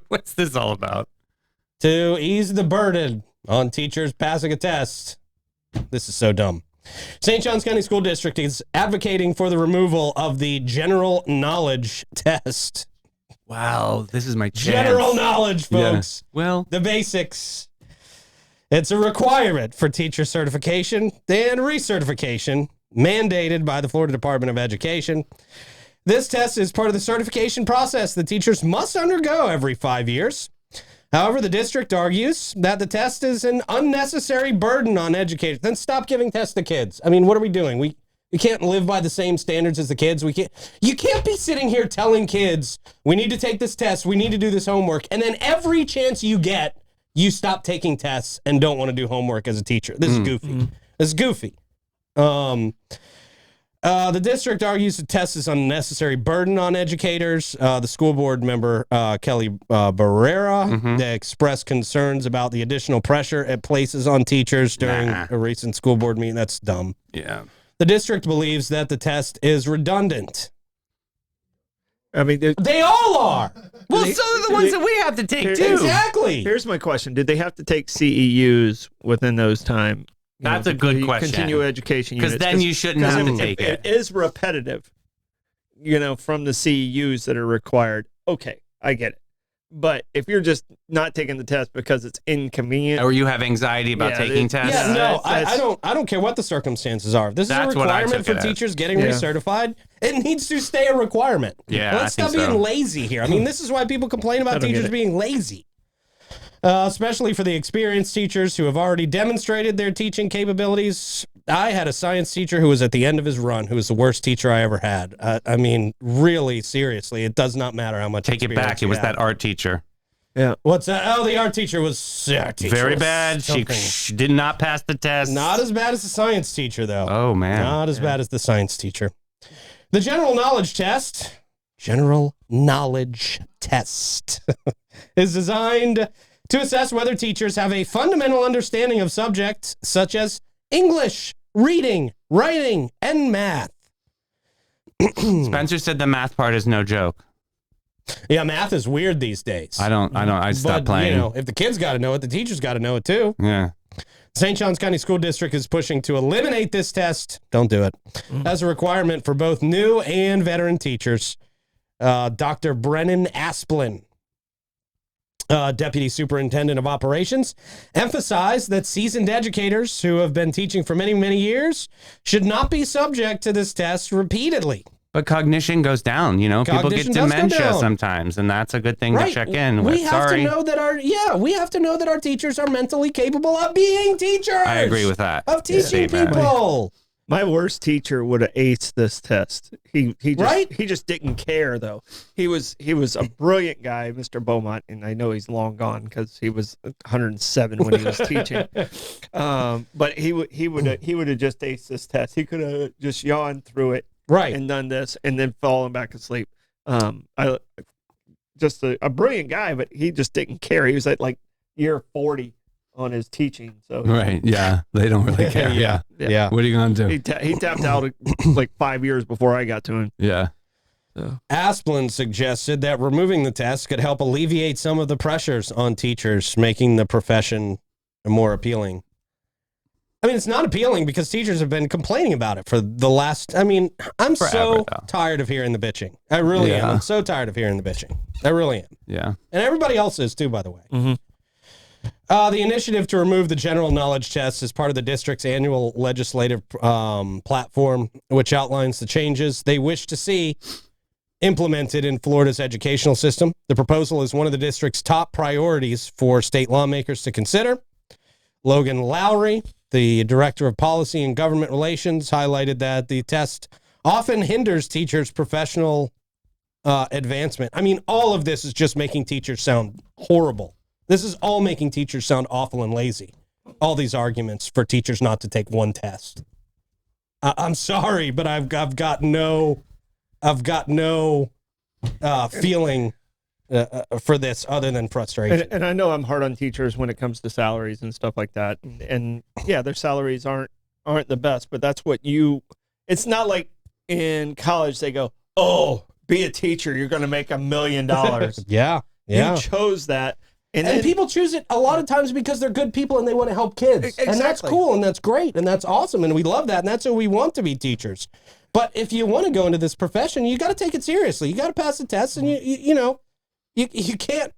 What's this all about? To ease the burden on teachers passing a test. This is so dumb. St. Johns County School District is advocating for the removal of the general knowledge test. Wow, this is my chance. General knowledge, folks. Yeah. Well, the basics. It's a requirement for teacher certification and recertification mandated by the Florida Department of Education. This test is part of the certification process that teachers must undergo every 5 years. However, the district argues that the test is an unnecessary burden on educators. Then stop giving tests to kids. I mean, what are we doing? We can't live by the same standards as the kids. You can't be sitting here telling kids, we need to take this test, we need to do this homework, and then every chance you get, you stop taking tests and don't want to do homework as a teacher. This is goofy. This is goofy. The district argues the test is an unnecessary burden on educators. The school board member, Kelly Barrera, expressed concerns about the additional pressure it places on teachers during a recent school board meeting. That's dumb. Yeah. The district believes that the test is redundant. I mean, they all are. Well, so are the ones that we have to take, too. Exactly. Here's my question. Did they have to take CEUs within those time? That's a good question. Continue education units. Because then you shouldn't have to take it. It is repetitive, from the CEUs that are required. Okay, I get it. But if you're just not taking the test because it's inconvenient, or you have anxiety about taking tests, I don't care what the circumstances are. If this is a requirement for teachers getting recertified, it needs to stay a requirement. Yeah, let's stop being lazy here. I mean, this is why people complain about teachers being lazy. Especially for the experienced teachers who have already demonstrated their teaching capabilities. I had a science teacher who was at the end of his run, who was the worst teacher I ever had. I mean, really, seriously, it does not matter how much Take it back. It was that art teacher. Yeah. What's that? Oh, the art teacher was very bad. She did not pass the test. Not as bad as the science teacher, though. Oh, man. Not as bad as the science teacher. The general knowledge test is designed to assess whether teachers have a fundamental understanding of subjects such as English, reading, writing, and math. Spencer said the math part is no joke. Yeah, math is weird these days. I stopped playing. If the kids got to know it, the teachers got to know it too. Yeah. St. Johns County School District is pushing to eliminate this test. Don't do it. As a requirement for both new and veteran teachers. Dr. Brennan Asplin, Deputy Superintendent of Operations, emphasized that seasoned educators who have been teaching for many, many years should not be subject to this test repeatedly. But cognition goes down, people get dementia sometimes, and that's a good thing to check in with. We have to know that our teachers are mentally capable of being teachers. I agree with that. Of teaching people. My worst teacher would have aced this test. He just didn't care though. He was a brilliant guy, Mr. Beaumont, and I know he's long gone because he was 107 when he was teaching. But he would have just aced this test. He could have just yawned through it, and done this, and then fallen back asleep. Just a brilliant guy, but he just didn't care. He was at like year 40. On his teaching, so they don't really care. Yeah. What are you gonna do? He tapped out like 5 years before I got to him. Yeah. So. Asplin suggested that removing the test could help alleviate some of the pressures on teachers, making the profession more appealing. I mean, it's not appealing because teachers have been complaining about it for the last. I mean, I'm so tired of hearing the bitching. I really am. I'm so tired of hearing the bitching. I really am. Yeah. And everybody else is too, by the way. The initiative to remove the general knowledge test is part of the district's annual legislative platform, which outlines the changes they wish to see implemented in Florida's educational system. The proposal is one of the district's top priorities for state lawmakers to consider. Logan Lowry, the director of policy and government relations, highlighted that the test often hinders teachers' professional advancement. I mean, all of this is just making teachers sound horrible. This is all making teachers sound awful and lazy. All these arguments for teachers not to take one test. I'm sorry, but I've got no feeling for this other than frustration. And I know I'm hard on teachers when it comes to salaries and stuff like that. And yeah, their salaries aren't the best, but that's what it's not like in college they go, oh, be a teacher, you're going to make $1 million. Yeah. Yeah. You chose that. And then, people choose it a lot of times because they're good people and they want to help kids. Exactly. And that's cool and that's great and that's awesome and we love that and that's who we want to be teachers. But if you want to go into this profession, you got to take it seriously. You got to pass the tests and you can't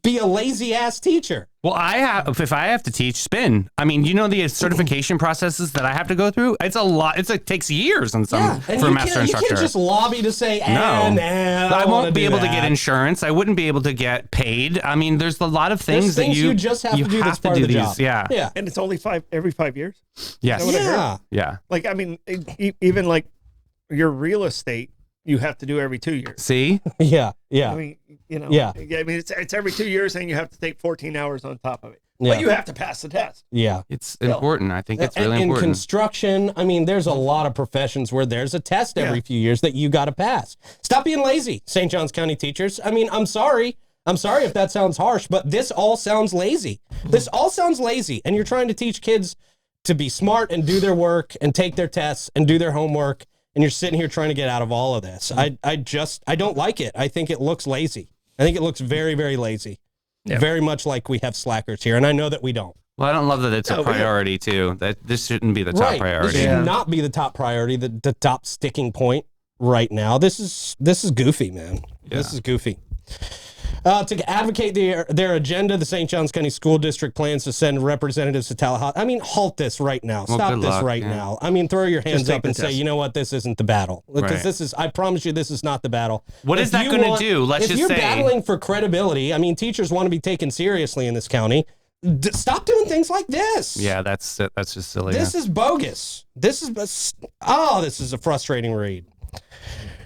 be a lazy ass teacher. Well, if I have to teach spin, I mean, the certification processes that I have to go through, it's a lot. It takes years on some for a master instructor. You can't just lobby to say, I won't be able to get insurance. I wouldn't be able to get paid. I mean, there's a lot of things that you just have to do that's part of the job. Yeah. And it's only every 5 years? Yes. Yeah. Like, I mean, even like your real estate, you have to do every 2 years. See? Yeah. I mean, I mean, it's every 2 years and you have to take 14 hours on top of it. Yeah. But you have to pass the test. Yeah. It's important. I think it's really important. In construction, I mean, there's a lot of professions where there's a test every few years that you got to pass. Stop being lazy, St. Johns County teachers. I mean, I'm sorry if that sounds harsh, but this all sounds lazy. This all sounds lazy. And you're trying to teach kids to be smart and do their work and take their tests and do their homework. And you're sitting here trying to get out of all of this. I don't like it. I think it looks lazy. I think it looks very, very lazy. Yeah. Very much like we have slackers here. And I know that we don't. Well, I don't love that it's a priority too. That this shouldn't be the top priority. This should not be the top priority, the top sticking point right now. This is goofy, man. Yeah. This is goofy. To advocate their agenda, the St. Johns County School District plans to send representatives to Tallahassee. I mean, halt this right now. Stop this right now. I mean, throw your hands up and say, you know what, this isn't the battle. Because I promise you, this is not the battle. What is that going to do? Let's just say. If you're battling for credibility, I mean, teachers want to be taken seriously in this county. Stop doing things like this. Yeah, that's just silly. This is bogus. This is a frustrating read.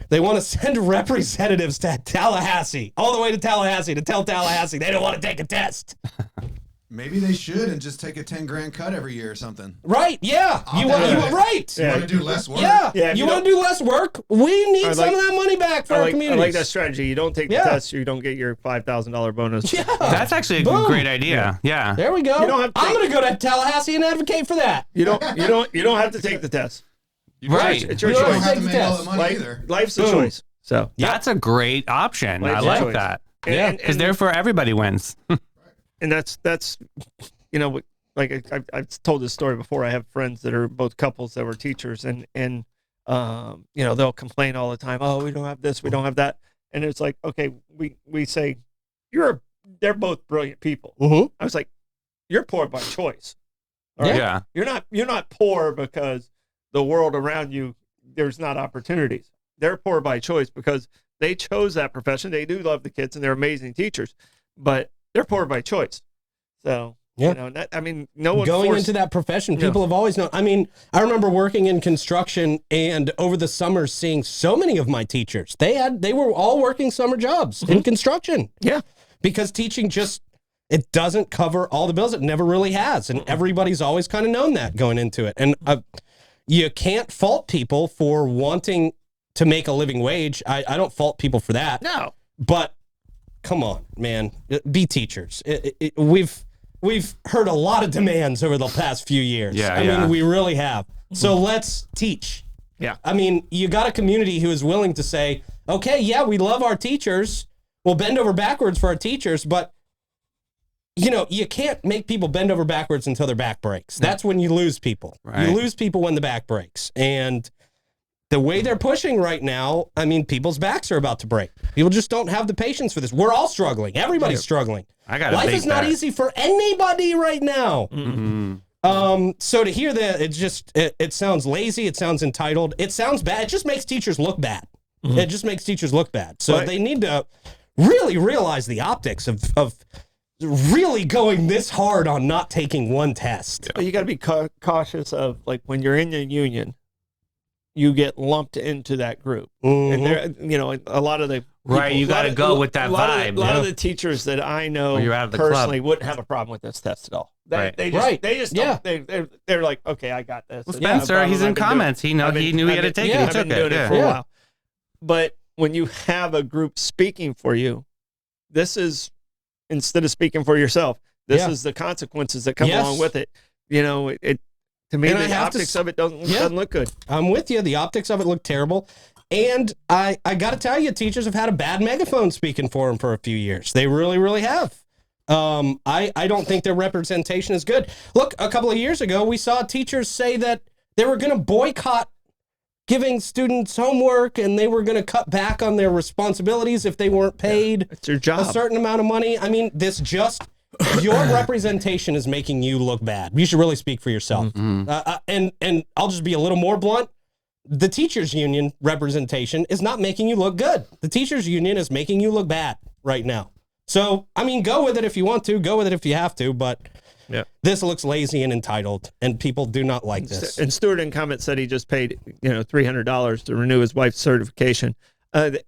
They want to send representatives to Tallahassee, all the way to Tallahassee, to tell Tallahassee they don't want to take a test. Maybe they should and just take a $10,000 cut every year or something. Right? Yeah. You want to do less work? Yeah. You want to do less work? We need some of that money back for our community. I like that strategy. You don't take the test, you don't get your $5,000 bonus. Yeah. That's actually a great idea. Yeah. There we go. I'm going to go to Tallahassee and advocate for that. You don't have to take the test. Right. It's your choice. You don't have to make all the money either. Life's a choice. So that's a great option. I like that. Yeah. Because therefore everybody wins. And that's like I've told this story before. I have friends that are both couples that were teachers and they'll complain all the time. Oh, we don't have this, we don't have that. And it's like, okay, we say they're both brilliant people. Mm-hmm. I was like, you're poor by choice. All right? Yeah. You're not poor because the world around you, there's not opportunities. They're poor by choice because they chose that profession. They do love the kids and they're amazing teachers, but they're poor by choice. So, no one going into that profession, people have always known. I mean, I remember working in construction and over the summer seeing so many of my teachers. They were all working summer jobs in construction. Yeah. Because teaching it doesn't cover all the bills. It never really has. And everybody's always kind of known that going into it. And you can't fault people for wanting to make a living wage. I don't fault people for that. No. But come on, man. Be teachers. We've heard a lot of demands over the past few years. I mean, we really have. So let's teach. Yeah. I mean, you got a community who is willing to say, okay, yeah, we love our teachers. We'll bend over backwards for our teachers, but you can't make people bend over backwards until their back breaks. That's when you lose people. Right. You lose people when the back breaks. And the way they're pushing right now, I mean, people's backs are about to break. People just don't have the patience for this. We're all struggling. Everybody's struggling. Life is not easy for anybody right now. Mm-hmm. So to hear that, it sounds lazy. It sounds entitled. It sounds bad. It just makes teachers look bad. Mm-hmm. It just makes teachers look bad. So they need to really realize the optics of really going this hard on not taking one test. But you got to be cautious of, like, when you're in the union, you get lumped into that group. Mm-hmm. And there, a lot of the people, you got to go with that vibe. A lot of the teachers that I know personally wouldn't have a problem with this test at all. They just don't. They're like, okay, I got this. Well, Spencer, he's in comments. He knew he had to take it. He took it. Doing it for a while. But when you have a group speaking for you, this is, instead of speaking for yourself, this is the consequences that come along with it. To me, the optics of it doesn't look good. I'm with you. The optics of it look terrible. And I got to tell you, teachers have had a bad megaphone speaking for them for a few years. They really, really have. I don't think their representation is good. Look, a couple of years ago, we saw teachers say that they were going to boycott giving students homework and they were going to cut back on their responsibilities if they weren't paid it's your job. a certain amount of money. I mean, your representation is making you look bad. You should really speak for yourself. And I'll just be a little more blunt. The teachers union representation is not making you look good. The teachers union is making you look bad right now. So, I mean, go with it if you want to, go with it if you have to, but this looks lazy and entitled, and people do not like this. And Stewart in comments said he just paid, $300 to renew his wife's certification.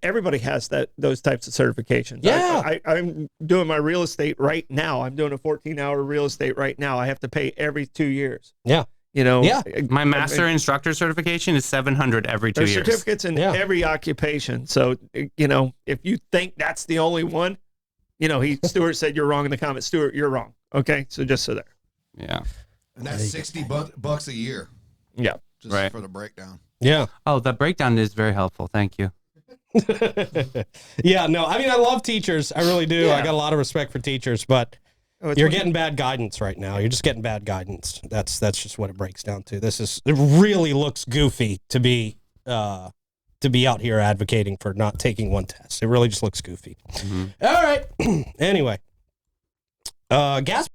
Everybody has those types of certifications. Yeah. I'm doing my real estate right now. I'm doing a 14-hour real estate right now. I have to pay every 2 years. Yeah. My master instructor certification is $700 every 2 years. There's certificates in every occupation. So, if you think that's the only one, Stewart said you're wrong in the comments. Stewart, you're wrong. Okay, so just so there. Yeah. And that's $60 a year. Yeah. Just for the breakdown. Yeah. Oh, the breakdown is very helpful. Thank you. Yeah, no, I mean, I love teachers. I really do. I got a lot of respect for teachers, but you're getting bad guidance right now. You're just getting bad guidance. That's just what it breaks down to. It really looks goofy to be out here advocating for not taking one test. It really just looks goofy. All right. Anyway, gas